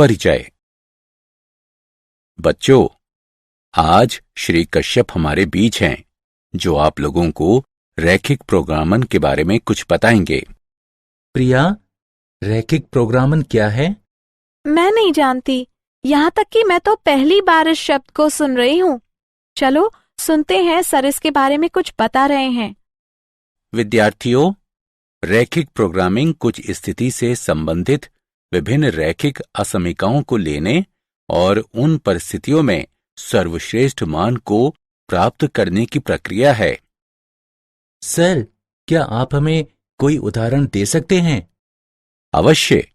परिचय। बच्चों, आज श्री कश्यप हमारे बीच हैं, जो आप लोगों को रैखिक प्रोग्रामन के बारे में कुछ बताएंगे। प्रिया, रैखिक प्रोग्रामन क्या है? मैं नहीं जानती, यहाँ तक कि मैं तो पहली बार इस शब्द को सुन रही हूँ। चलो सुनते हैं, सर इसके बारे में कुछ बता रहे हैं। विद्यार्थियों, रैखिक प्रोग्रामिंग कुछ स्थिति से संबंधित विभिन्न रैखिक असमीकाओं को लेने और उन परिस्थितियों में सर्वश्रेष्ठ मान को प्राप्त करने की प्रक्रिया है। सर, क्या आप हमें कोई उदाहरण दे सकते हैं? अवश्य।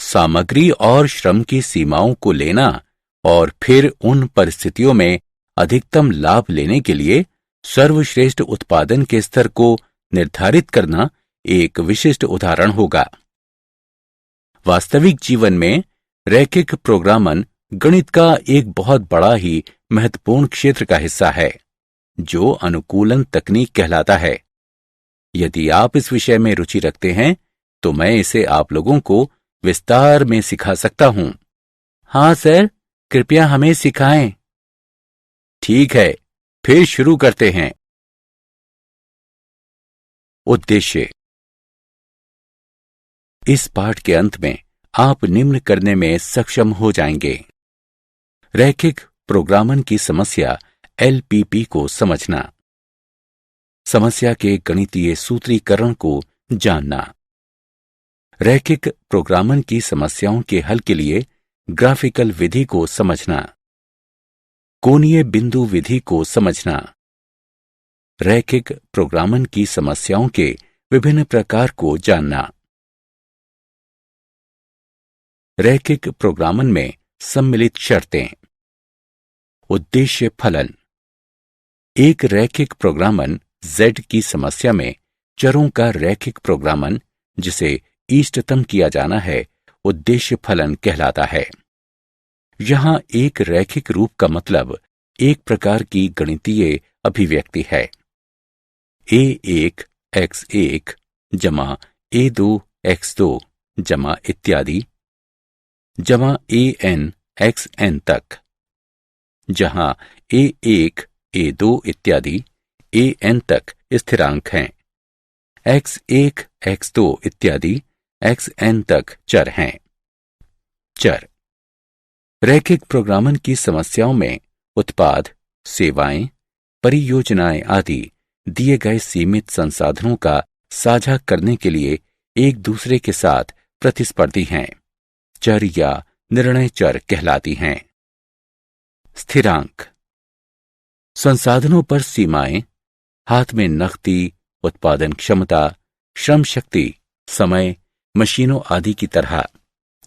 सामग्री और श्रम की सीमाओं को लेना और फिर उन परिस्थितियों में अधिकतम लाभ लेने के लिए सर्वश्रेष्ठ उत्पादन के स्तर को निर्धारित करना एक विशिष्ट उदाहरण होगा। वास्तविक जीवन में रैखिक प्रोग्रामन गणित का एक बहुत बड़ा ही महत्वपूर्ण क्षेत्र का हिस्सा है, जो अनुकूलन तकनीक कहलाता है। यदि आप इस विषय में रुचि रखते हैं तो मैं इसे आप लोगों को विस्तार में सिखा सकता हूं। हाँ सर, कृपया हमें सिखाएं। ठीक है, फिर शुरू करते हैं। उद्देश्य। इस पाठ के अंत में आप निम्न करने में सक्षम हो जाएंगे। रैखिक प्रोग्रामन की समस्या LPP को समझना, समस्या के गणितीय सूत्रीकरण को जानना, रैखिक प्रोग्रामन की समस्याओं के हल के लिए ग्राफिकल विधि को समझना, कोणीय बिंदु विधि को समझना, रैखिक प्रोग्रामन की समस्याओं के विभिन्न प्रकार को जानना। रैखिक प्रोग्रामन में सम्मिलित शर्तें। उद्देश्य फलन। एक रैखिक प्रोग्रामन Z की समस्या में चरों का रैखिक प्रोग्रामन, जिसे इष्टतम किया जाना है, उद्देश्य फलन कहलाता है। यहां एक रैखिक रूप का मतलब एक प्रकार की गणितीय अभिव्यक्ति है। A1 x1 जमा A2 x2 जमा इत्यादि जमा AN xn तक, जहां A1 A2 इत्यादि AN तक स्थिरांक हैं, x1 x2 इत्यादि xn तक चर हैं। चर। रैखिक प्रोग्रामन की समस्याओं में उत्पाद, सेवाएं, परियोजनाएं आदि दिए गए सीमित संसाधनों का साझा करने के लिए एक दूसरे के साथ प्रतिस्पर्धी हैं। चर या निर्णय चर कहलाती हैं। स्थिरांक। संसाधनों पर सीमाएं, हाथ में नकदी, उत्पादन क्षमता, श्रम शक्ति, समय, मशीनों आदि की तरह,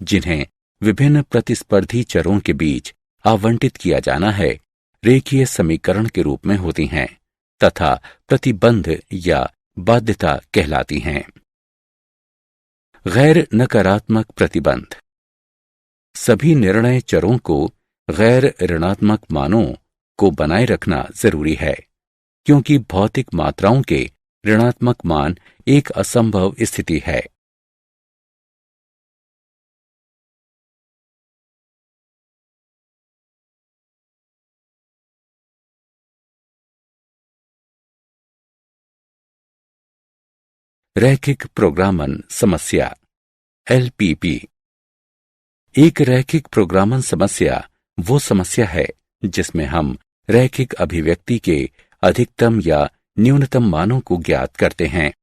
जिन्हें विभिन्न प्रतिस्पर्धी चरों के बीच आवंटित किया जाना है, रेखीय समीकरण के रूप में होती हैं तथा प्रतिबंध या बाध्यता कहलाती हैं। गैर नकारात्मक प्रतिबंध। सभी निर्णय चरों को गैर ऋणात्मक मानों को बनाए रखना जरूरी है, क्योंकि भौतिक मात्राओं के ऋणात्मक मान एक असंभव स्थिति है। रैखिक प्रोग्रामन समस्या LPP। एक रैखिक प्रोग्रामन समस्या वो समस्या है जिसमें हम रैखिक अभिव्यक्ति के अधिकतम या न्यूनतम मानों को ज्ञात करते हैं।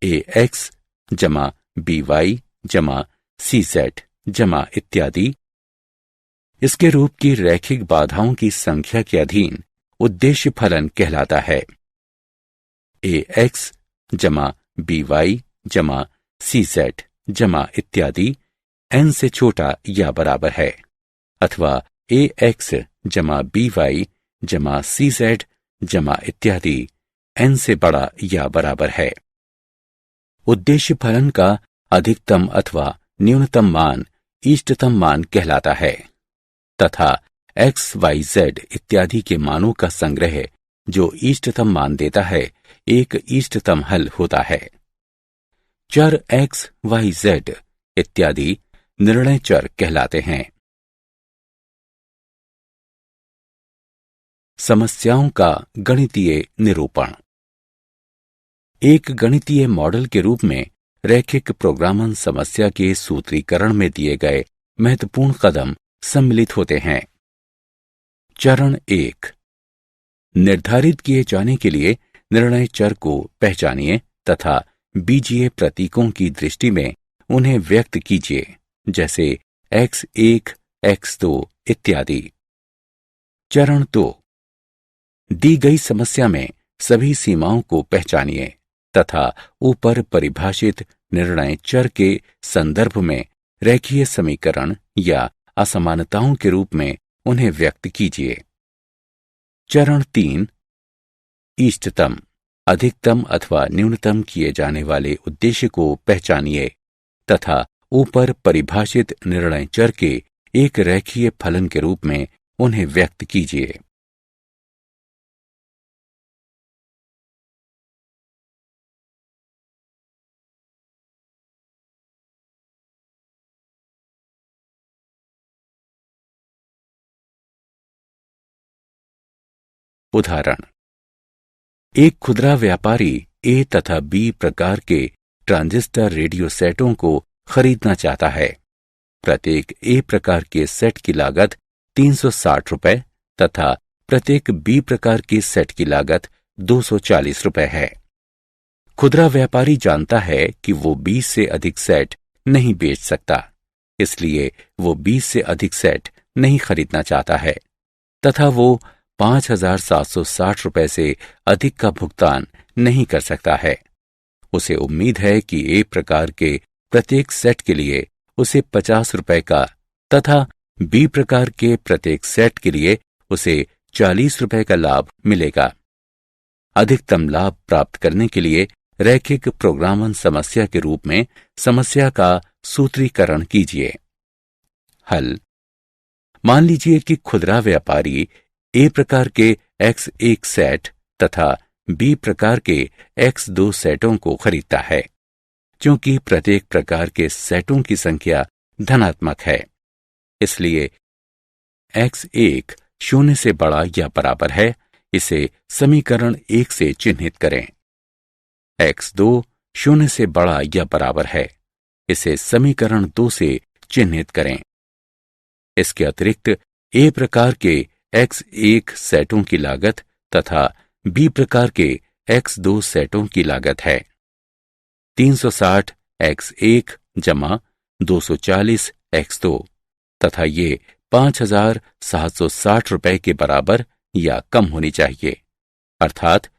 AX जमा BY जमा CZ जमा इत्यादि इसके रूप की रैखिक बाधाओं की संख्या के अधीन उद्देश्य फलन कहलाता है। AX जमा BY जमा CZ जमा इत्यादि n से छोटा या बराबर है, अथवा AX जमा BY जमा CZ जमा इत्यादि n से बड़ा या बराबर है। उद्देश्य फलन का अधिकतम अथवा न्यूनतम मान इष्टतम मान कहलाता है तथा x, y, z इत्यादि के मानों का संग्रह जो इष्टतम मान देता है, एक इष्टतम हल होता है। चर x, y, z इत्यादि निर्णय चर कहलाते हैं। समस्याओं का गणितीय निरूपण। एक गणितीय मॉडल के रूप में रैखिक प्रोग्रामन समस्या के सूत्रीकरण में दिए गए महत्वपूर्ण कदम सम्मिलित होते हैं। चरण 1, निर्धारित किए जाने के लिए निर्णय चर को पहचानिए तथा बीजीय प्रतीकों की दृष्टि में उन्हें व्यक्त कीजिए, जैसे x1, x2 इत्यादि। चरण 2, दी गई समस्या में सभी सीमाओं को पहचानिए तथा ऊपर परिभाषित निर्णय चर के संदर्भ में रेखीय समीकरण या असमानताओं के रूप में उन्हें व्यक्त कीजिए। चरण 3, इष्टतम, अधिकतम अथवा न्यूनतम किए जाने वाले उद्देश्य को पहचानिए तथा ऊपर परिभाषित निर्णय चर के एक रेखीय फलन के रूप में उन्हें व्यक्त कीजिए। उदाहरण, एक खुदरा व्यापारी ए तथा बी प्रकार के ट्रांजिस्टर रेडियो सेटों को खरीदना चाहता है। प्रत्येक ए प्रकार के सेट की लागत 360 रुपए तथा प्रत्येक बी प्रकार के सेट की लागत 240 रुपए है। खुदरा व्यापारी जानता है कि वो 20 से अधिक सेट नहीं बेच सकता, इसलिए वो 20 से अधिक सेट नहीं खरीदना चाहता है तथा वो 5,760 रुपए से अधिक का भुगतान नहीं कर सकता है। उसे उम्मीद है कि ए प्रकार के प्रत्येक सेट के लिए उसे 50 रुपए का तथा बी प्रकार के प्रत्येक सेट के लिए उसे 40 रुपए का लाभ मिलेगा। अधिकतम लाभ प्राप्त करने के लिए रैखिक प्रोग्रामन समस्या के रूप में समस्या का सूत्रीकरण कीजिए। हल, मान लीजिए कि खुदरा व्यापारी ए प्रकार के X1 सेट तथा बी प्रकार के X2 सेटों को खरीदता है। क्योंकि प्रत्येक प्रकार के सेटों की संख्या धनात्मक है, इसलिए X1 0 से बड़ा या बराबर है, इसे समीकरण 1 से चिन्हित करें। X2 0 से बड़ा या बराबर है, इसे समीकरण 2 से चिन्हित करें। इसके अतिरिक्त ए प्रकार के X1 सेटों की लागत तथा बी प्रकार के X2 सेटों की लागत है 360 X1 जमा 240 X2 तथा ये 5,760 रुपए के बराबर या कम होनी चाहिए, अर्थात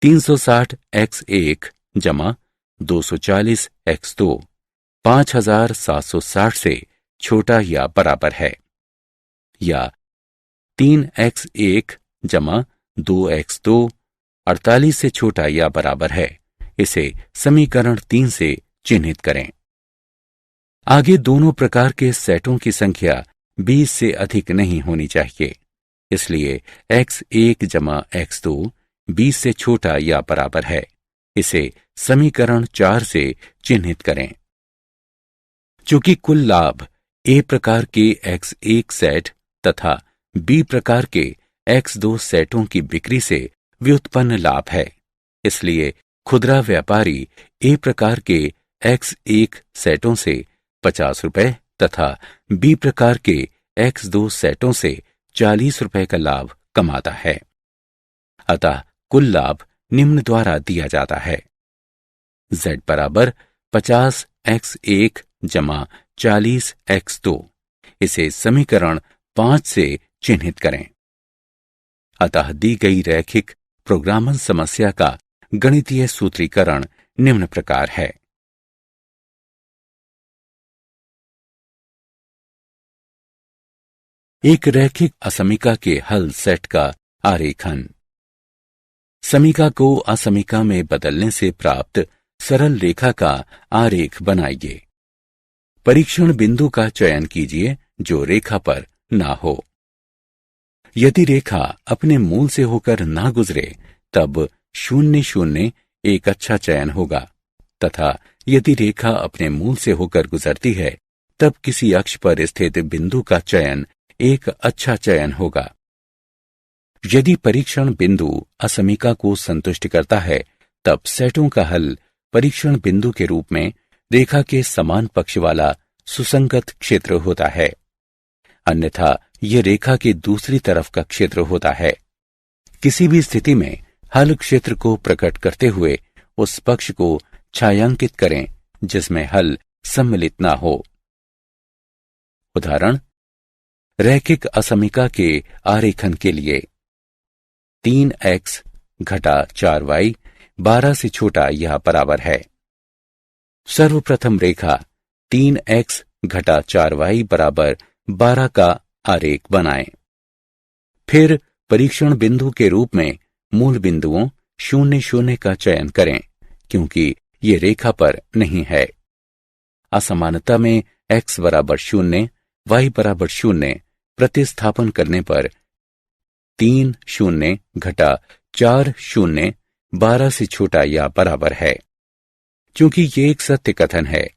360 X1 जमा 240 X2 5,760 से छोटा या बराबर है, या 3x1 जमा 2x2 48 से छोटा या बराबर है, इसे समीकरण 3 से चिन्हित करें। आगे दोनों प्रकार के सेटों की संख्या 20 से अधिक नहीं होनी चाहिए, इसलिए x1 जमा x2 20 से छोटा या बराबर है, इसे समीकरण 4 से चिन्हित करें। चूंकि कुल लाभ ए प्रकार के X1 सेट तथा बी प्रकार के X2 सेटों की बिक्री से व्युत्पन्न लाभ है, इसलिए खुदरा व्यापारी ए प्रकार के X1 सेटों से 50 रुपए तथा बी प्रकार के X2 सेटों से 40 रुपए का लाभ कमाता है। अतः कुल लाभ निम्न द्वारा दिया जाता है: Z बराबर 50 X1 जमा 40 X2, इसे समीकरण 5 से चिन्हित करें। अतः दी गई रैखिक प्रोग्रामन समस्या का गणितीय सूत्रीकरण निम्न प्रकार है: एक रैखिक असमीका के हल सेट का आरेखन। समीका को असमीका में बदलने से प्राप्त सरल रेखा का आरेख बनाइए। परीक्षण बिंदु का चयन कीजिए जो रेखा पर ना हो। यदि रेखा अपने मूल से होकर ना गुजरे तब 0, 0 एक अच्छा चयन होगा तथा यदि रेखा अपने मूल से होकर गुजरती है तब किसी अक्ष पर स्थित बिंदु का चयन एक अच्छा चयन होगा। यदि परीक्षण बिंदु असमीका को संतुष्ट करता है तब सेटों का हल परीक्षण बिंदु के रूप में रेखा के समान पक्ष वाला सुसंगत क्षेत्र होता है, अन्यथा यह रेखा के दूसरी तरफ का क्षेत्र होता है। किसी भी स्थिति में हल क्षेत्र को प्रकट करते हुए उस पक्ष को छायांकित करें जिसमें हल सम्मिलित ना हो। उदाहरण, रैखिक असमीका के आरेखन के लिए 3x घटा 4y 12 से छोटा या बराबर है। सर्वप्रथम रेखा 3x घटा 4y बराबर 12 का आरेख बनाएं। फिर परीक्षण बिंदु के रूप में मूल बिंदुओं 0 0 का चयन करें क्योंकि ये रेखा पर नहीं है। असमानता में x बराबर 0 y बराबर 0 प्रतिस्थापन करने पर 3 0 घटा 4 0 12 से छोटा या बराबर है। क्योंकि ये एक सत्य कथन है,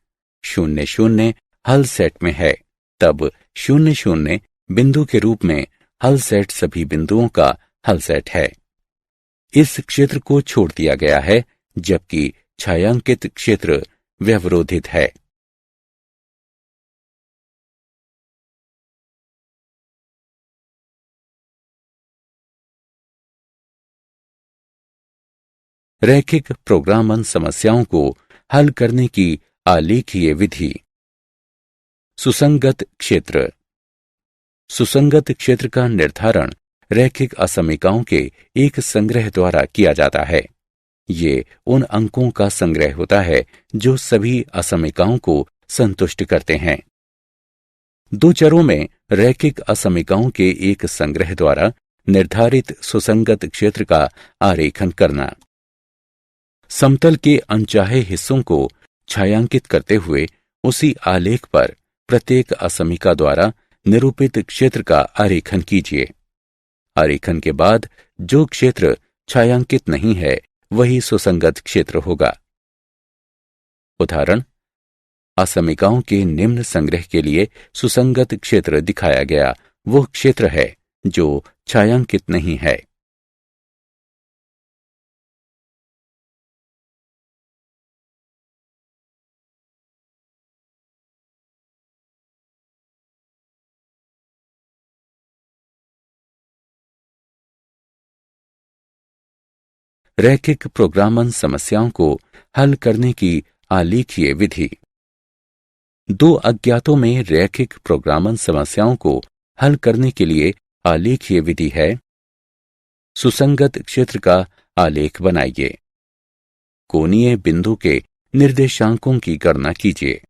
0 0 हल सेट में है, तब 0 0 बिंदु के रूप में हल सेट सभी बिंदुओं का हल सेट है। इस क्षेत्र को छोड़ दिया गया है जबकि छायांकित क्षेत्र व्यवरोधित है। रैखिक प्रोग्रामन समस्याओं को हल करने की आलेखीय विधि। सुसंगत क्षेत्र। सुसंगत क्षेत्र का निर्धारण रैखिक असमीकाओं के एक संग्रह द्वारा किया जाता है। ये उन अंकों का संग्रह होता है जो सभी असमीकाओं को संतुष्ट करते हैं। दो चरों में रैखिक असमीकाओं के एक संग्रह द्वारा निर्धारित सुसंगत क्षेत्र का आरेखन करना। समतल के अनचाहे हिस्सों को छायांकित करते हुए उसी आलेख पर प्रत्येक असमीका द्वारा निरूपित क्षेत्र का आरेखन कीजिए। आरेखन के बाद जो क्षेत्र छायांकित नहीं है वही सुसंगत क्षेत्र होगा। उदाहरण, असमीकाओं के निम्न संग्रह के लिए सुसंगत क्षेत्र दिखाया गया वो क्षेत्र है जो छायांकित नहीं है। रैखिक प्रोग्रामन समस्याओं को हल करने की आलेखीय विधि। दो अज्ञातों में रैखिक प्रोग्रामन समस्याओं को हल करने के लिए आलेखीय विधि है। सुसंगत क्षेत्र का आलेख बनाइए। कोणीय बिंदु के निर्देशांकों की गणना कीजिए।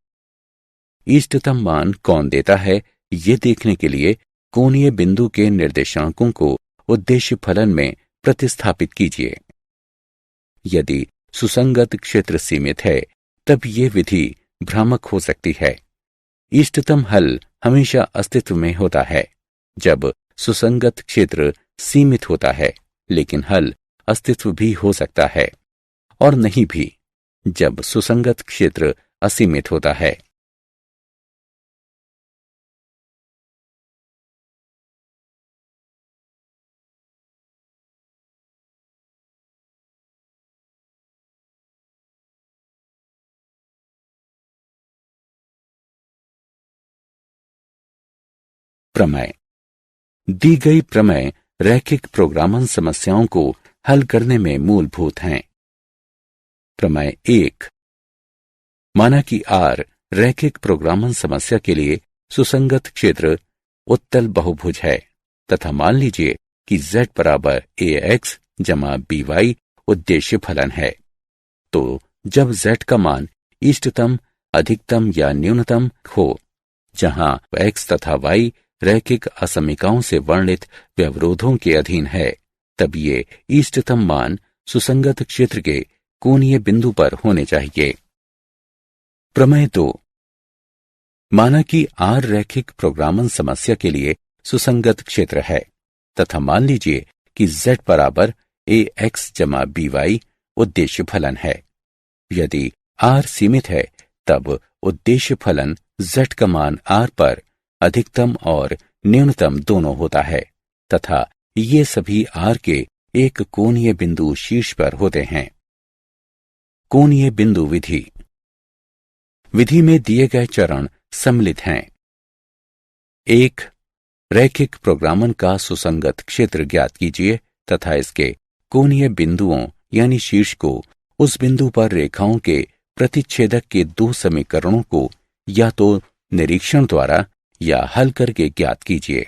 इष्टतम मान कौन देता है ये देखने के लिए कोणीय बिंदु के निर्देशांकों को उद्देश्य फलन में प्रतिस्थापित कीजिए। यदि सुसंगत क्षेत्र सीमित है तब ये विधि भ्रामक हो सकती है। इष्टतम हल हमेशा अस्तित्व में होता है जब सुसंगत क्षेत्र सीमित होता है, लेकिन हल अस्तित्व भी हो सकता है और नहीं भी जब सुसंगत क्षेत्र असीमित होता है। प्रमेय। दी गई प्रमेय रैखिक प्रोग्रामन समस्याओं को हल करने में मूलभूत हैं। प्रमेय 1। माना कि R रैखिक प्रोग्रामन समस्या के लिए सुसंगत क्षेत्र उत्तल बहुभुज है तथा मान लीजिए कि z बराबर ax जमा by उद्देश्य फलन है। तो जब z का मान इष्टतम, अधिकतम या न्यूनतम हो, जहां x तथा y रैखिक असमीकाओं से वर्णित व्यवरोधों के अधीन है, तब ये इष्टतम मान सुसंगत क्षेत्र के कोणीय बिंदु पर होने चाहिए। प्रमेय 2। माना कि R रैखिक प्रोग्रामन समस्या के लिए सुसंगत क्षेत्र है तथा मान लीजिए कि z बराबर ax जमा by उद्देश्य फलन है। यदि r सीमित है तब उद्देश्य फलन z का मान r पर अधिकतम और न्यूनतम दोनों होता है तथा ये सभी r के एक कोणीय बिंदु शीर्ष पर होते हैं। कोणीय बिंदु विधि। विधि में दिए गए चरण सम्मिलित हैं। 1. रैखिक प्रोग्रामन का सुसंगत क्षेत्र ज्ञात कीजिए तथा इसके कोणीय बिंदुओं यानी शीर्ष को उस बिंदु पर रेखाओं के प्रतिच्छेदक के दो समीकरणों को या तो निरीक्षण द्वारा या हल करके ज्ञात कीजिए।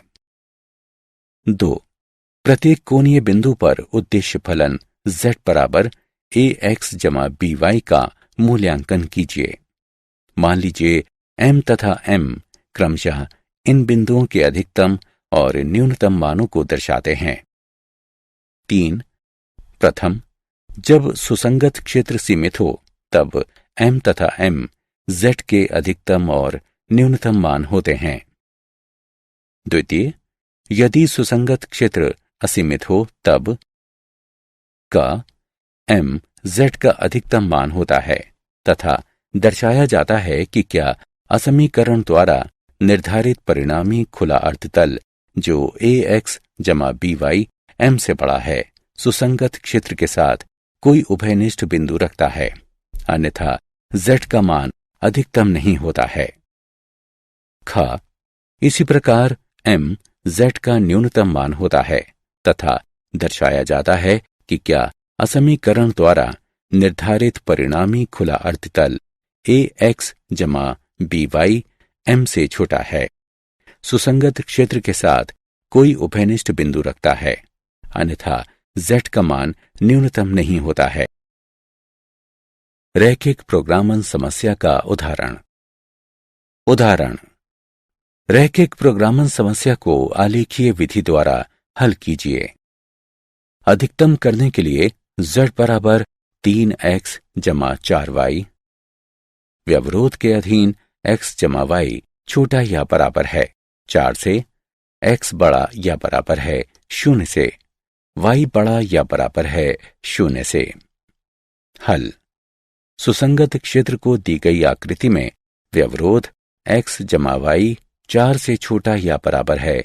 2. प्रत्येक कोणीय बिंदु पर उद्देश्य फलन z बराबर ax जमा by का मूल्यांकन कीजिए। मान लीजिए m तथा m क्रमशः इन बिंदुओं के अधिकतम और न्यूनतम मानों को दर्शाते हैं। 3. प्रथम, जब सुसंगत क्षेत्र सीमित हो तब m तथा m z के अधिकतम और न्यूनतम मान होते हैं। द्वितीय, यदि सुसंगत क्षेत्र असीमित हो तब का m z का अधिकतम मान होता है तथा दर्शाया जाता है कि क्या असमीकरण द्वारा निर्धारित परिणामी खुला अर्धतल जो ax जमा by m से बड़ा है सुसंगत क्षेत्र के साथ कोई उभयनिष्ठ बिंदु रखता है, अन्यथा z का मान अधिकतम नहीं होता है। ख. इसी प्रकार m z का न्यूनतम मान होता है तथा दर्शाया जाता है कि क्या असमीकरण द्वारा निर्धारित परिणामी खुला अर्धतल ax जमा by m से छोटा है, सुसंगत क्षेत्र के साथ कोई उभयनिष्ठ बिंदु रखता है, अन्यथा z का मान न्यूनतम नहीं होता है। रैखिक प्रोग्रामन समस्या का उदाहरण। उदाहरण: रैखिक प्रोग्रामन समस्या को आलेखीय विधि द्वारा हल कीजिए। अधिकतम करने के लिए z बराबर 3x जमा 4y, व्यवरोध के अधीन x जमा y छोटा या बराबर है 4 से, x बड़ा या बराबर है 0 से, y बड़ा या बराबर है 0 से। हल: सुसंगत क्षेत्र को दी गई आकृति में व्यवरोध x जमा y 4 से छोटा या बराबर है,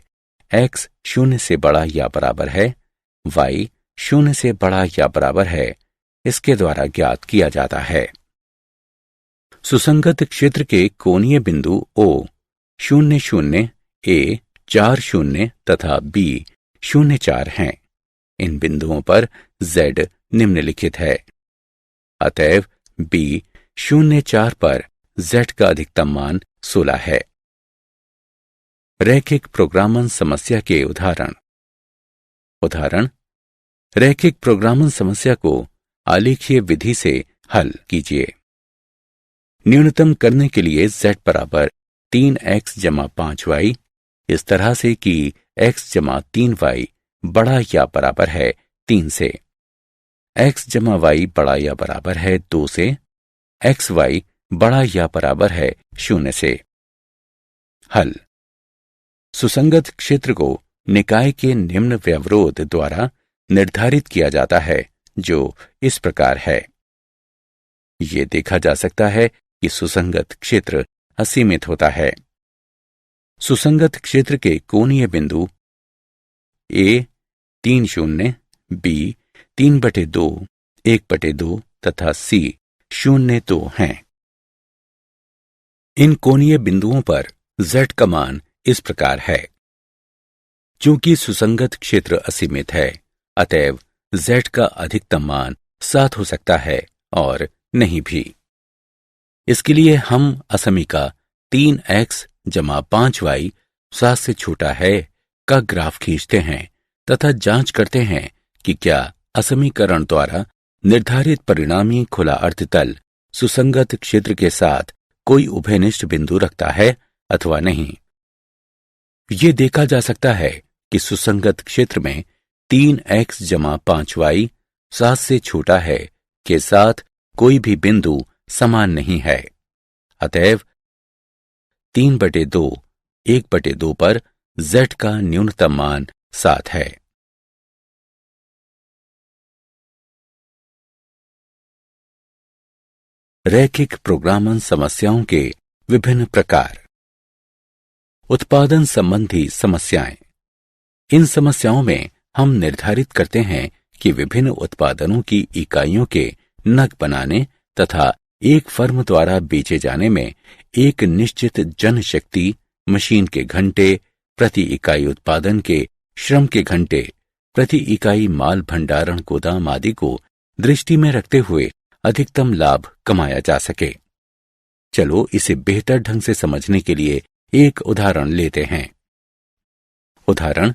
x 0 से बड़ा या बराबर है, y 0 से बड़ा या बराबर है, इसके द्वारा ज्ञात किया जाता है। सुसंगत क्षेत्र के कोणीय बिंदु O 0 0 A 4 0 तथा B 0 4 हैं। इन बिंदुओं पर Z निम्नलिखित है, अतएव B 0 4 पर Z का अधिकतम मान 16 है। रैखिक प्रोग्रामन समस्या के उदाहरण। उदाहरण: रैखिक प्रोग्रामन समस्या को आलेखीय विधि से हल कीजिए। न्यूनतम करने के लिए z बराबर 3x जमा 5y इस तरह से कि x जमा 3y बड़ा या बराबर है 3 से, x जमा y बड़ा या बराबर है 2 से, xy बड़ा या बराबर है 0 से। हल: सुसंगत क्षेत्र को निकाय के निम्न व्यवरोध द्वारा निर्धारित किया जाता है जो इस प्रकार है। ये देखा जा सकता है कि सुसंगत क्षेत्र असीमित होता है। सुसंगत क्षेत्र के कोणीय बिंदु A 3 0, B 3/2, 1/2 तथा C 0 2 हैं। इन कोणीय बिंदुओं पर Z का मान इस प्रकार है। चूंकि सुसंगत क्षेत्र असीमित है, अतएव Z का अधिकतम मान 7 हो सकता है और नहीं भी। इसके लिए हम असमीका 3x जमा 5y 7 से छोटा है का ग्राफ खींचते हैं तथा जांच करते हैं कि क्या असमीकरण द्वारा निर्धारित परिणामी खुला अर्धतल सुसंगत क्षेत्र के साथ कोई उभयनिष्ठ बिंदु रखता है अथवा नहीं। ये देखा जा सकता है कि सुसंगत क्षेत्र में 3x जमा 5y 7 से छोटा है के साथ कोई भी बिंदु समान नहीं है, अतएव 3/2, 1/2 पर Z का न्यूनतम मान 7 है। रैखिक प्रोग्रामन समस्याओं के विभिन्न प्रकार। उत्पादन संबंधी समस्याएं। इन समस्याओं में हम निर्धारित करते हैं कि विभिन्न उत्पादनों की इकाइयों के नग बनाने तथा एक फर्म द्वारा बेचे जाने में एक निश्चित जनशक्ति, मशीन के घंटे, प्रति इकाई उत्पादन के श्रम के घंटे, प्रति इकाई माल भंडारण गोदाम आदि को दृष्टि में रखते हुए अधिकतम लाभ कमाया जा सके। चलो इसे बेहतर ढंग से समझने के लिए एक उदाहरण लेते हैं। उदाहरण,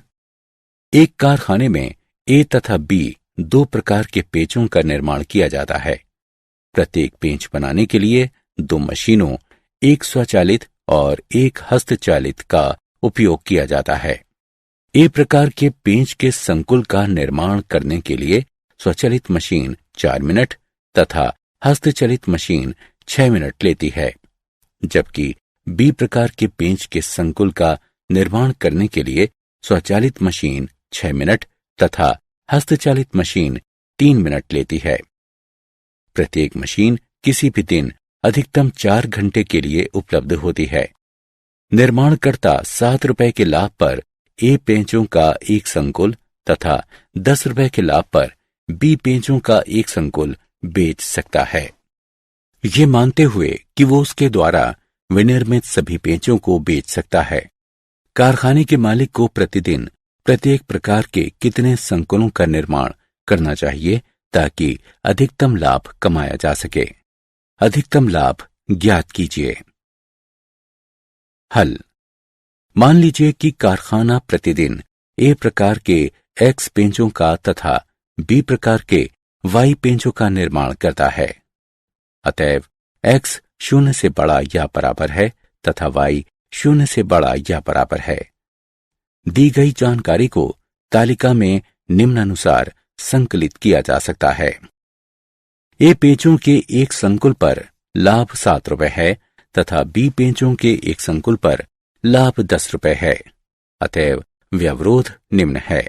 एक कारखाने में ए तथा बी दो प्रकार के पेंचों का निर्माण किया जाता है। प्रत्येक पेंच बनाने के लिए दो मशीनों, एक स्वचालित और एक हस्तचालित का उपयोग किया जाता है। ए प्रकार के पेंच के संकुल का निर्माण करने के लिए स्वचालित मशीन 4 मिनट तथा हस्तचलित मशीन 6 मिनट लेती है, जबकि बी प्रकार के पेंच के संकुल का निर्माण करने के लिए स्वचालित मशीन 6 मिनट तथा हस्तचालित मशीन 3 मिनट लेती है। प्रत्येक मशीन किसी भी दिन अधिकतम 4 घंटे के लिए उपलब्ध होती है। निर्माणकर्ता 7 रुपए के लाभ पर ए पेंचों का एक संकुल तथा 10 रुपए के लाभ पर बी पेंचों का एक संकुल बेच सकता है, ये मानते हुए कि वो उसके द्वारा विनिर्मित सभी पेंचों को बेच सकता है। कारखाने के मालिक को प्रतिदिन प्रत्येक प्रकार के कितने संकुलों का निर्माण करना चाहिए ताकि अधिकतम लाभ कमाया जा सके। अधिकतम लाभ ज्ञात कीजिए। हल। मान लीजिए कि कारखाना प्रतिदिन ए प्रकार के एक्स पेंचों का तथा बी प्रकार के वाई पेंचों का निर्माण करता है। अतएव एक्स 0 से बड़ा या बराबर है तथा वाई 0 से बड़ा या बराबर है। दी गई जानकारी को तालिका में निम्नानुसार संकलित किया जा सकता है। ए पेंचों के एक संकुल पर लाभ 7 रुपए है तथा बी पेंचों के एक संकुल पर लाभ 10 रुपए है। अतएव व्यवरोध निम्न है।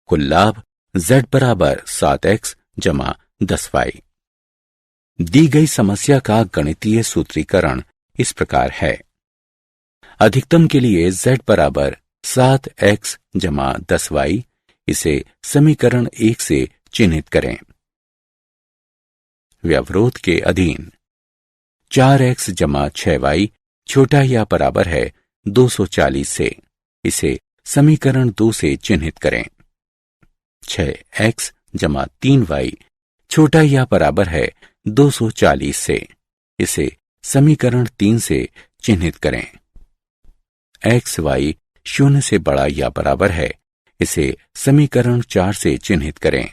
कुल लाभ Z बराबर 7x जमा 10y। दी गई समस्या का गणितीय सूत्रीकरण इस प्रकार है। अधिकतम के लिए Z बराबर 7x जमा 10y, इसे समीकरण 1 से चिन्हित करें। व्यवरोध के अधीन 4x जमा 6y छोटा या बराबर है 240 से, इसे समीकरण 2 से चिन्हित करें। 6x जमा 3y छोटा या बराबर है 240 से, इसे समीकरण 3 से चिन्हित करें। x y 0 से बड़ा या बराबर है, इसे समीकरण 4 से चिन्हित करें।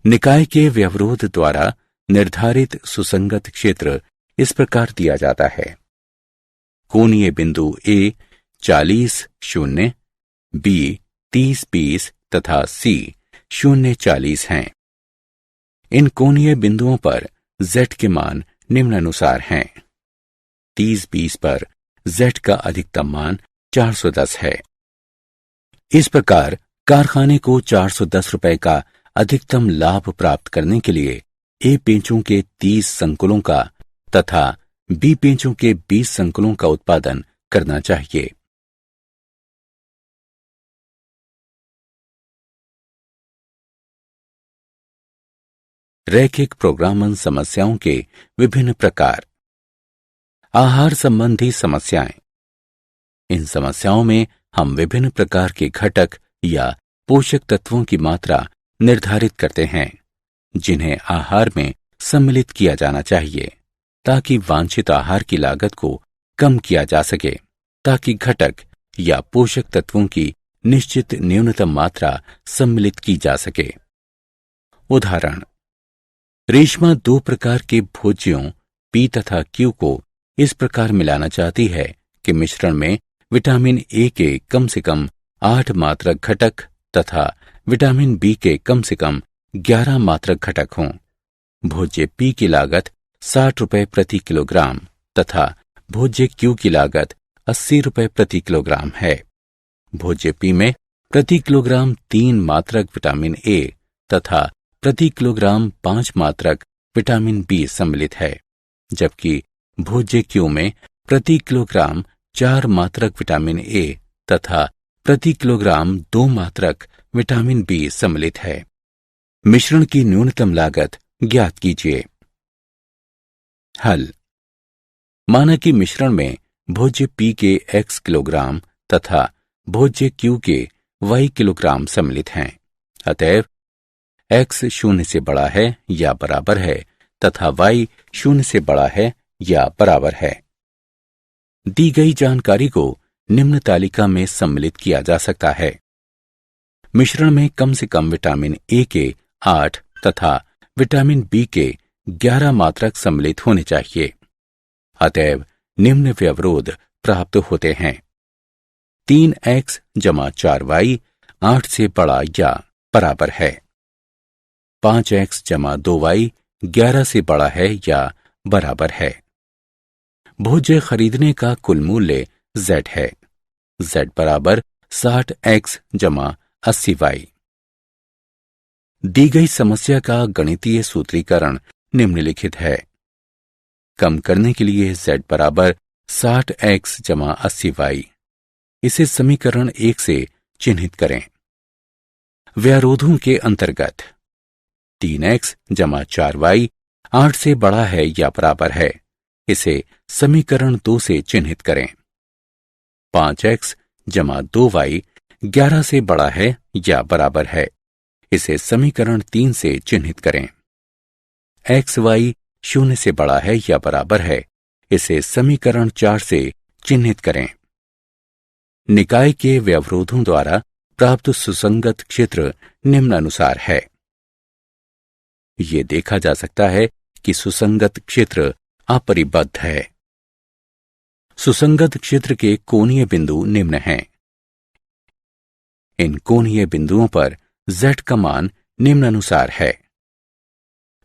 निकाय के व्यवरोध द्वारा निर्धारित सुसंगत क्षेत्र इस प्रकार दिया जाता है। कोणीय बिंदु A 40 0, B 30 20 तथा C 0 40 हैं। इन कोणीय बिंदुओं पर Z के मान निम्नानुसार हैं। 30 20 पर Z का अधिकतम मान 410 है। इस प्रकार कारखाने को 410 रुपए का अधिकतम लाभ प्राप्त करने के लिए ए पेंचों के 30 संकुलों का तथा बी पेंचों के 20 संकुलों का उत्पादन करना चाहिए। रैखिक प्रोग्रामन समस्याओं के विभिन्न प्रकार। आहार संबंधी समस्याएं। इन समस्याओं में हम विभिन्न प्रकार के घटक या पोषक तत्वों की मात्रा निर्धारित करते हैं, जिन्हें आहार में सम्मिलित किया जाना चाहिए ताकि वांछित आहार की लागत को कम किया जा सके, ताकि घटक या पोषक तत्वों की निश्चित न्यूनतम मात्रा सम्मिलित की जा सके। उदाहरण, रेशमा 2 प्रकार के भोज्यों P तथा Q को इस प्रकार मिलाना चाहती है कि मिश्रण में विटामिन A के कम से कम 8 मात्रक घटक तथा विटामिन B के कम से कम 11 मात्रक घटक हों। भोज्य P की लागत 60 रुपए प्रति किलोग्राम तथा भोज्य Q की लागत 80 रुपए प्रति किलोग्राम है। भोज्य P में प्रति किलोग्राम 3 मात्रक विटामिन A तथा प्रति किलोग्राम 5 मात्रक विटामिन बी सम्मिलित है, जबकि भोज्य क्यू में प्रति किलोग्राम 4 मात्रक विटामिन ए तथा प्रति किलोग्राम 2 मात्रक विटामिन बी सम्मिलित है। मिश्रण की न्यूनतम लागत ज्ञात कीजिए। हल। माना कि मिश्रण में भोज्य पी के x किलोग्राम तथा भोज्य क्यू के y किलोग्राम सम्मिलित हैं। अतएव x 0 से बड़ा है या बराबर है तथा y 0 से बड़ा है या बराबर है। दी गई जानकारी को निम्न तालिका में सम्मिलित किया जा सकता है। मिश्रण में कम से कम विटामिन ए के 8 तथा विटामिन बी के 11 मात्रक सम्मिलित होने चाहिए। अतएव निम्न व्यवरोध प्राप्त होते हैं। 3x जमा 4y 8 से बड़ा या बराबर है। 5x जमा 2y 11 से बड़ा है या बराबर है। भोज्य खरीदने का कुल मूल्य z है। z बराबर 60x जमा 80y। दी गई समस्या का गणितीय सूत्रीकरण निम्नलिखित है। कम करने के लिए z बराबर 60x जमा 80y। इसे समीकरण 1 से चिन्हित करें। व्यारोधों के अंतर्गत 3x जमा 4y 8 से बड़ा है या बराबर है। इसे समीकरण 2 से चिन्हित करें। 5x जमा 2y 11 से बड़ा है या बराबर है। इसे समीकरण 3 से चिन्हित करें। xy 0 से बड़ा है या बराबर है। इसे समीकरण 4 से चिन्हित करें। निकाय के व्यवरोधों द्वारा प्राप्त सुसंगत क्षेत्र निम्नानुसार है। ये देखा जा सकता है कि सुसंगत क्षेत्र अपरिबद्ध है। सुसंगत क्षेत्र के कोणीय बिंदु निम्न हैं। इन कोणीय बिंदुओं पर z का मान निम्नानुसार है।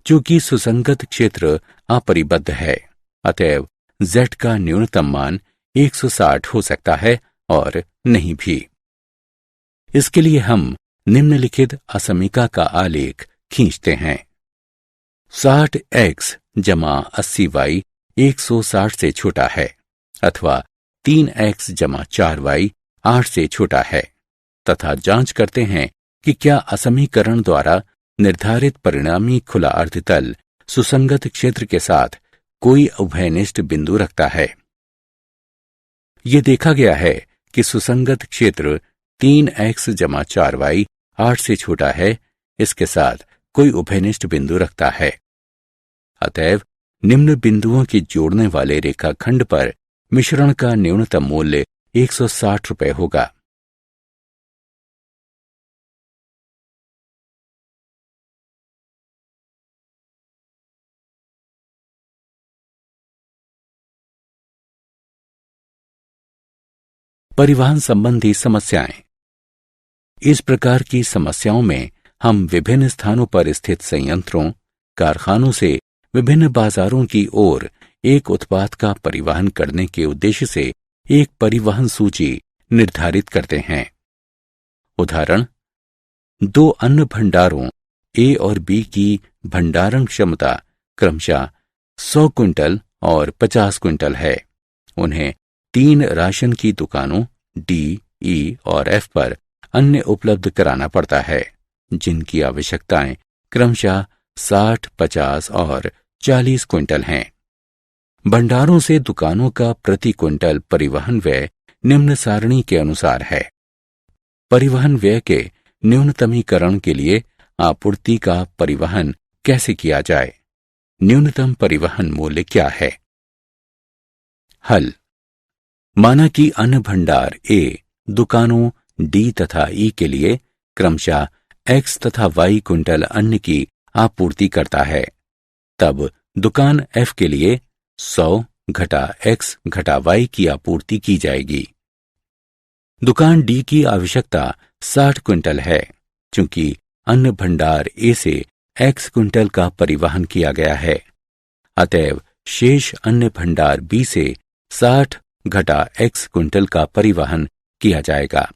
चूंकि सुसंगत क्षेत्र अपरिबद्ध है, अतएव z का न्यूनतम मान 160 हो सकता है और नहीं भी। इसके लिए हम निम्नलिखित असमीका का आलेख खींचते हैं। 60x जमा 80y 160 से छोटा है अथवा 3x जमा 4y 8 से छोटा है तथा जांच करते हैं कि क्या असमीकरण द्वारा निर्धारित परिणामी खुला अर्धतल सुसंगत क्षेत्र के साथ कोई उभयनिष्ठ बिंदु रखता है। यह देखा गया है कि सुसंगत क्षेत्र 3x जमा 4y 8 से छोटा है, इसके साथ कोई उभयनिष्ठ बिंदु रखता है। अतएव निम्न बिंदुओं के जोड़ने वाले रेखाखंड पर मिश्रण का न्यूनतम मूल्य 160 रुपये होगा। परिवहन संबंधी समस्याएं। इस प्रकार की समस्याओं में हम विभिन्न स्थानों पर स्थित संयंत्रों, कारखानों से विभिन्न बाजारों की ओर एक उत्पाद का परिवहन करने के उद्देश्य से एक परिवहन सूची निर्धारित करते हैं। उदाहरण, 2 अन्न भंडारों ए और बी की भंडारण क्षमता क्रमशः 100 क्विंटल और 50 क्विंटल है। उन्हें 3 राशन की दुकानों डी, ई और एफ पर अन्न उपलब्ध कराना पड़ता है, जिनकी आवश्यकताएं क्रमशः 60, 50 और 40 क्विंटल हैं। भंडारों से दुकानों का प्रति क्विंटल परिवहन व्यय निम्न सारणी के अनुसार है। परिवहन व्यय के न्यूनतमीकरण के लिए आपूर्ति का परिवहन कैसे किया जाए? न्यूनतम परिवहन मूल्य क्या है? हल। माना कि अन्न भंडार ए दुकानों डी तथा ई के लिए क्रमशः x तथा y क्विंटल अन्न की आपूर्ति करता है। तब दुकान F के लिए 100 घटा x घटा y की आपूर्ति की जाएगी। दुकान D की आवश्यकता 60 क्विंटल है, चूंकि अन्न भंडार A से x क्विंटल का परिवहन किया गया है। अतएव शेष अन्न भंडार B से 60 घटा x क्विंटल का परिवहन किया जाएगा।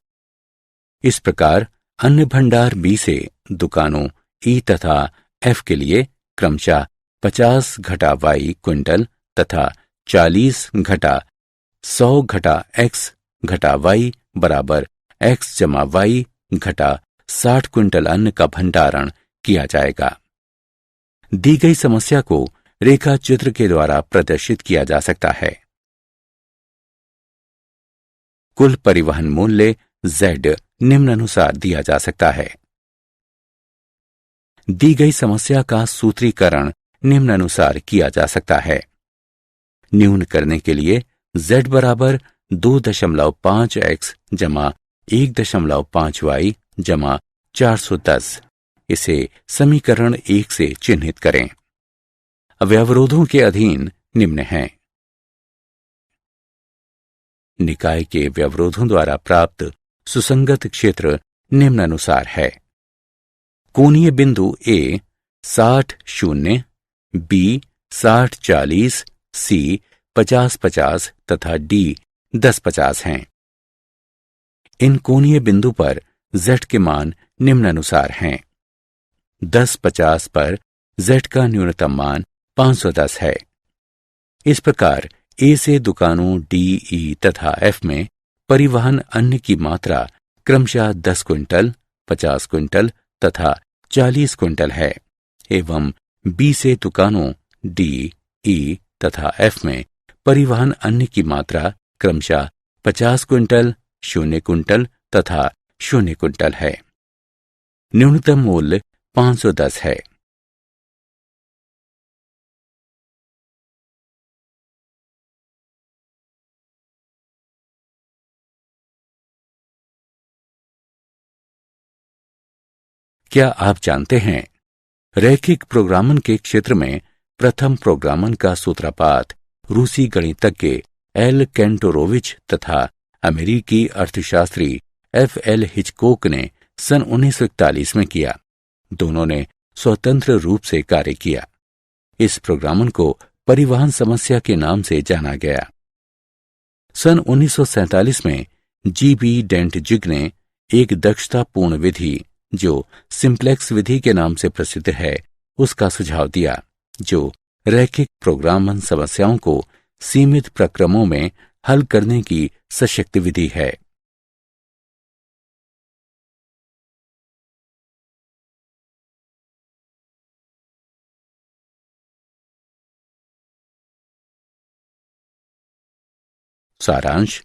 इस प्रकार अन्न भंडार B से दुकानों E तथा F के लिए क्रमशः 50 घटा y क्विंटल तथा 40 घटा 100 घटा x घटा y बराबर x जमा y घटा 60 क्विंटल अन्न का भंडारण किया जाएगा। दी गई समस्या को रेखा चित्र के द्वारा प्रदर्शित किया जा सकता है। कुल परिवहन मूल्य Z निम्नानुसार दिया जा सकता है। दी गई समस्या का सूत्रीकरण निम्नानुसार किया जा सकता है। न्यून करने के लिए Z बराबर 2.5x जमा 1.5y जमा 410, इसे समीकरण 1 से चिन्हित करें। अवयवरोधों के अधीन निम्न हैं। निकाय के व्यवरोधों द्वारा प्राप्त सुसंगत क्षेत्र निम्नानुसार है। कोणीय बिंदु A 60-0, B 60-40, C 50-50 तथा D 10-50 हैं। इन कोणीय बिंदु पर Z के मान निम्नानुसार हैं। 10-50 पर Z का न्यूनतम मान 510 है। इस प्रकार A से दुकानों D, E तथा F में परिवहन अन्न की मात्रा क्रमशः 10 क्विंटल, 50 क्विंटल तथा 40 क्विंटल है एवं B से दुकानों D, E तथा F में परिवहन अन्न की मात्रा क्रमशः 50 क्विंटल, 0 क्विंटल तथा 0 क्विंटल है। न्यूनतम मूल्य 510 है। क्या आप जानते हैं, रैखिक प्रोग्रामन के क्षेत्र में प्रथम प्रोग्रामन का सूत्रपात रूसी गणितज्ञ एल केंटोरोविच तथा अमेरिकी अर्थशास्त्री F.L. हिचकोक ने सन 1941 में किया। दोनों ने स्वतंत्र रूप से कार्य किया। इस प्रोग्रामन को परिवहन समस्या के नाम से जाना गया। सन 1947 में G.B. डेंटजिग ने एक दक्षतापूर्ण विधि जो सिंप्लेक्स विधि के नाम से प्रसिद्ध है उसका सुझाव दिया, जो रैखिक प्रोग्रामन समस्याओं को सीमित प्रक्रमों में हल करने की सशक्त विधि है। सारांश।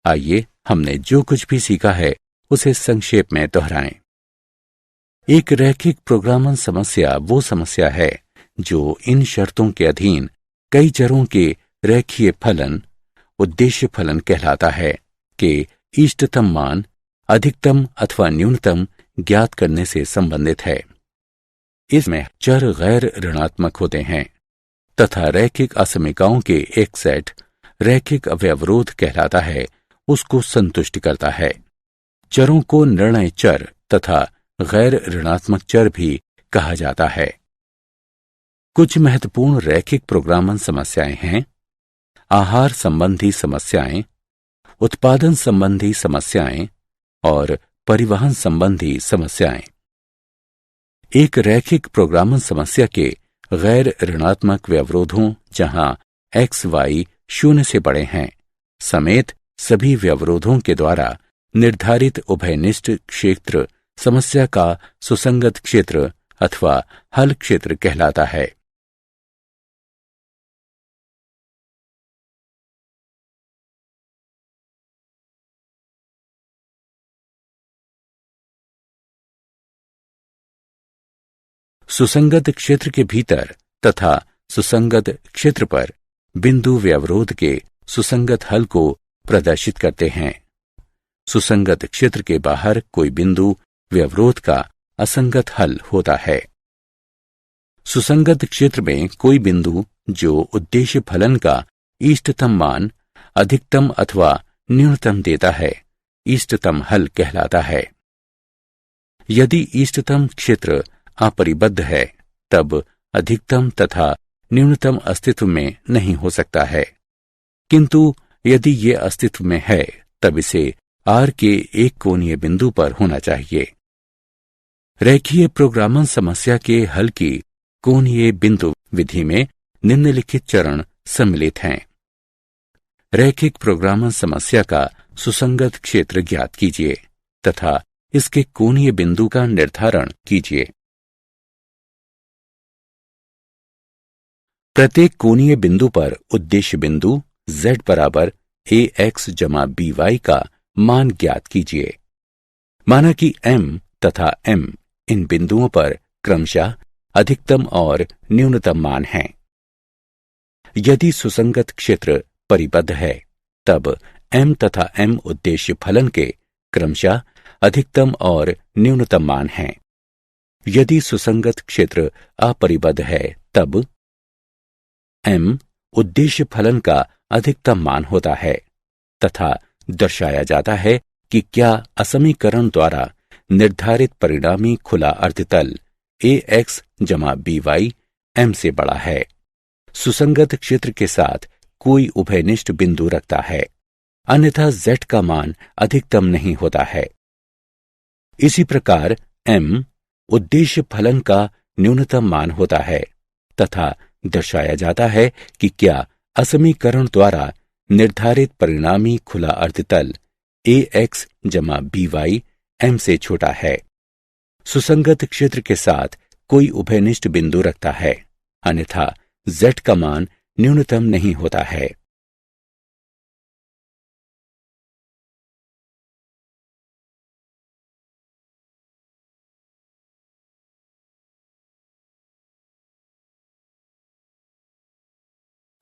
आइए हमने जो कुछ भी सीखा है उसे संक्षेप में दोहराएं। एक रैखिक प्रोग्रामन समस्या वो समस्या है जो इन शर्तों के अधीन कई चरों के रेखीय फलन, उद्देश्य फलन कहलाता है कि इष्टतम मान अधिकतम अथवा न्यूनतम ज्ञात करने से संबंधित है। इसमें चर गैर ऋणात्मक होते हैं तथा रैखिक असमीकाओं के एक सेट रैखिक अवयवरोध कहलाता है, उसको संतुष्ट करता है। चरों को निर्णय चर तथा गैर ऋणात्मक चर भी कहा जाता है। कुछ महत्वपूर्ण रैखिक प्रोग्रामन समस्याएं हैं: आहार संबंधी समस्याएं, उत्पादन संबंधी समस्याएं और परिवहन संबंधी समस्याएं। एक रैखिक प्रोग्रामन समस्या के गैर ऋणात्मक व्यवरोधों जहां x, y 0 से बड़े हैं समेत सभी व्यवरोधों के द्वारा निर्धारित उभयनिष्ठ क्षेत्र समस्या का सुसंगत क्षेत्र अथवा हल क्षेत्र कहलाता है। सुसंगत क्षेत्र के भीतर तथा सुसंगत क्षेत्र पर बिंदु व्यवरोध के सुसंगत हल को प्रदर्शित करते हैं। सुसंगत क्षेत्र के बाहर कोई बिंदु व्यवरोध का असंगत हल होता है। सुसंगत क्षेत्र में कोई बिंदु जो उद्देश्य फलन का इष्टतम मान अधिकतम अथवा न्यूनतम देता है, इष्टतम हल कहलाता है। यदि इष्टतम क्षेत्र अपरिबद्ध है तब अधिकतम तथा न्यूनतम अस्तित्व में नहीं हो सकता है, किंतु यदि ये अस्तित्व में है तब इसे R के एक कोणीय बिंदु पर होना चाहिए। रेखीय प्रोग्रामन समस्या के हल की कोणीय बिंदु विधि में निम्नलिखित चरण सम्मिलित हैं। रैखिक प्रोग्रामन समस्या का सुसंगत क्षेत्र ज्ञात कीजिए तथा इसके कोणीय बिंदु का निर्धारण कीजिए। प्रत्येक कोणीय बिंदु पर उद्देश्य बिंदु z बराबर ax जमा by का मान ज्ञात कीजिए। माना कि m तथा m इन बिंदुओं पर क्रमशः अधिकतम और न्यूनतम मान हैं। यदि सुसंगत क्षेत्र परिबद्ध है तब m तथा m उद्देश्य फलन के क्रमशः अधिकतम और न्यूनतम मान हैं। यदि सुसंगत क्षेत्र अपरिबद्ध है तब m उद्देश्य फलन का अधिकतम मान होता है तथा दर्शाया जाता है कि क्या असमीकरण द्वारा निर्धारित परिणामी खुला अर्धतल ax जमा by m से बड़ा है। सुसंगत क्षेत्र के साथ कोई उभयनिष्ठ बिंदु रखता है, अन्यथा z का मान अधिकतम नहीं होता है। इसी प्रकार m उद्देश्य फलन का न्यूनतम मान होता है तथा दर्शाया जाता है कि क्या असमीकरण द्वारा निर्धारित परिणामी खुला अर्धतल ax जमा by m से छोटा है। सुसंगत क्षेत्र के साथ कोई उभयनिष्ठ बिंदु रखता है, अन्यथा z का मान न्यूनतम नहीं होता है।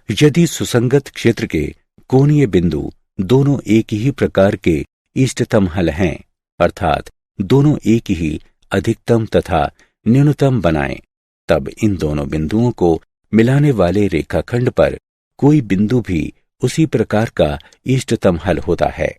यदि सुसंगत क्षेत्र के कोणीय बिंदु दोनों एक ही प्रकार के इष्टतम हल हैं, अर्थात दोनों एक ही अधिकतम तथा न्यूनतम बनाएं, तब इन दोनों बिंदुओं को मिलाने वाले रेखाखंड पर कोई बिंदु भी उसी प्रकार का इष्टतम हल होता है।